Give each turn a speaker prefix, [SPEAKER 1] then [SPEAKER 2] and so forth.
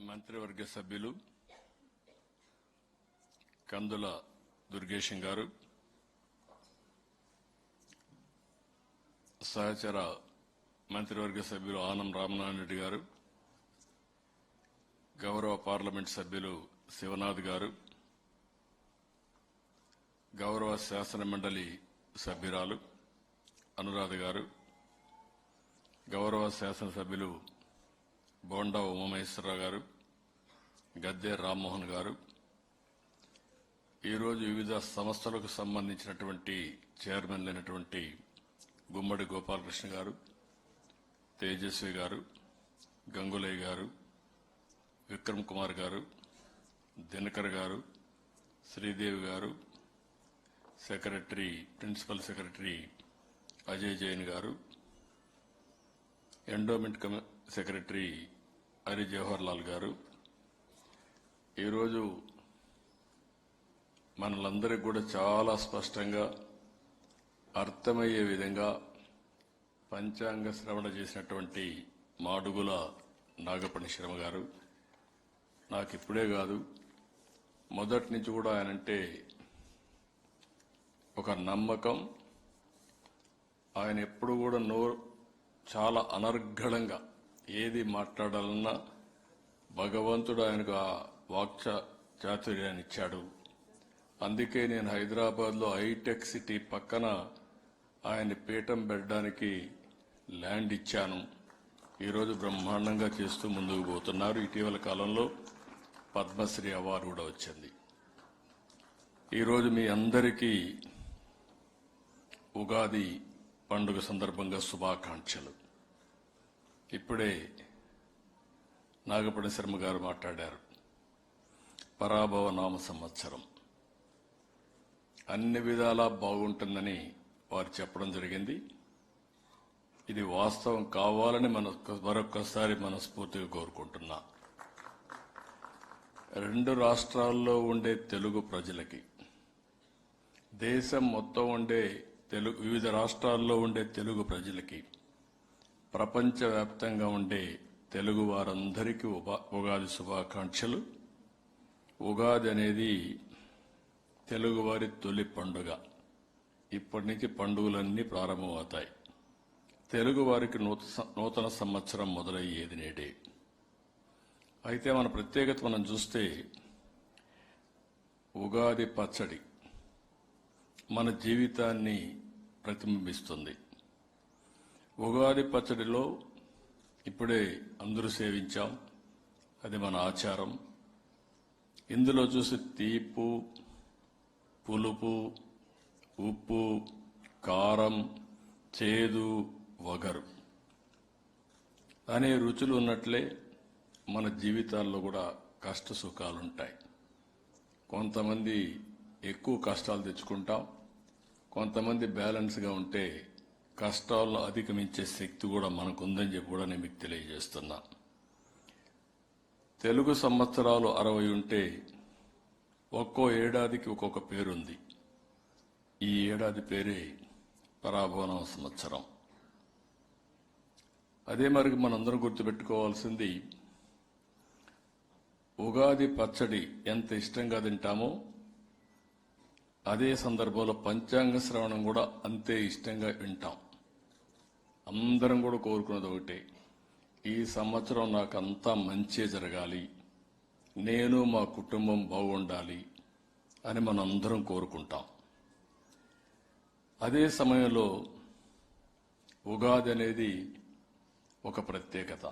[SPEAKER 1] మంత్రివర్గ సభ్యులు కందుల దుర్గేశం గారు, సహచర మంత్రివర్గ సభ్యులు ఆనం రామనారాయణ రెడ్డి గారు, గౌరవ పార్లమెంట్ సభ్యులు శివనాథ్ గారు, గౌరవ శాసన మండలి సభ్యురాలు అనురాధ గారు, గౌరవ శాసనసభ్యులు బోండా ఉమామహేశ్వరరావు గారు, గద్దె రామ్మోహన్ గారు, ఈరోజు వివిధ సంస్థలకు సంబంధించినటువంటి చైర్మన్లైనటువంటి గుమ్మడి గోపాలకృష్ణ గారు, తేజస్వి గారు, గంగులయ్య గారు, విక్రమ్ కుమార్ గారు, దినకర్ గారు, శ్రీదేవి గారు, ప్రిన్సిపల్ సెక్రటరీ అజయ్ జైన్ గారు, ఎండోమెంట్ సెక్రటరీ హరి జవహర్ లాల్ గారు, ఈరోజు మనలందరికీ కూడా చాలా స్పష్టంగా అర్థమయ్యే విధంగా పంచాంగ శ్రవణ చేసినటువంటి మాడుగుల నాగపణి శర్మ గారు, నాకు ఇప్పుడే కాదు మొదటి నుంచి కూడా ఆయనంటే ఒక నమ్మకం. ఆయన ఎప్పుడు కూడా చాలా అనర్గళంగా ఏది మాట్లాడాలన్నా భగవంతుడు ఆయనకు ఆ వాక్చ చాతుర్యాన్ని ఇచ్చాడు. అందుకే నేను హైదరాబాద్లో హైటెక్ సిటీ పక్కన ఆయన్ని పీఠం పెట్టడానికి ల్యాండ్ ఇచ్చాను. ఈరోజు బ్రహ్మాండంగా చేస్తూ ముందుకు పోతున్నారు. ఇటీవల కాలంలో పద్మశ్రీ అవార్డు కూడా వచ్చింది. ఈరోజు మీ అందరికీ ఉగాది పండుగ సందర్భంగా శుభాకాంక్షలు. ఇప్పుడే నాగపణి శర్మ గారు మాట్లాడారు. పరాభవ నామ సంవత్సరం అన్ని విధాలా బాగుంటుందని వారు చెప్పడం జరిగింది. ఇది వాస్తవం కావాలని మరొక్కసారి మనస్ఫూర్తిగా కోరుకుంటున్నా. రెండు రాష్ట్రాల్లో ఉండే తెలుగు ప్రజలకి, దేశం మొత్తం ఉండే వివిధ రాష్ట్రాల్లో ఉండే తెలుగు ప్రజలకి, ప్రపంచవ్యాప్తంగా ఉండే తెలుగు వారందరికీ ఉగాది శుభాకాంక్షలు. ఉగాది అనేది తెలుగువారి తొలి పండుగ. ఇప్పటి నుంచి పండుగలన్నీ ప్రారంభమవుతాయి. తెలుగువారికి నూతన సంవత్సరం మొదలయ్యేది నేడే. అయితే మన ప్రత్యేకత మనం చూస్తే ఉగాది పచ్చడి మన జీవితాన్ని ప్రతిబింబిస్తుంది. ఉగాది పచ్చడిలో ఇప్పుడే అందరూ సేవించాం, అది మన ఆచారం. ఇందులో చూసి తీపు, పులుపు, ఉప్పు, కారం, చేదు, వగరు అనే రుచులు ఉన్నట్లే మన జీవితాల్లో కూడా కష్ట సుఖాలుంటాయి. కొంతమంది ఎక్కువ కష్టాలు తెచ్చుకుంటాం, కొంతమంది బ్యాలెన్స్గా ఉంటే కష్టాలను అధిగమించే శక్తి కూడా మనకుందని చెప్పి కూడా నేను మీకు తెలియజేస్తున్నా. తెలుగు సంవత్సరాలు 60 ఉంటే ఒక్కో ఏడాదికి ఒక్కొక్క పేరుంది. ఈ ఏడాది పేరే పరాభవన సంవత్సరం. అదే మరి మనందరం గుర్తుపెట్టుకోవాల్సింది, ఉగాది పచ్చడి ఎంత ఇష్టంగా తింటామో అదే సందర్భంలో పంచాంగ శ్రవణం కూడా అంతే ఇష్టంగా వింటాం. అందరం కూడా కోరుకున్నది ఒకటే, ఈ సంవత్సరం నాకు అంతా మంచే జరగాలి, నేను మా కుటుంబం బాగుండాలి అని మనందరం కోరుకుంటాం. అదే సమయంలో ఉగాది అనేది ఒక ప్రత్యేకత.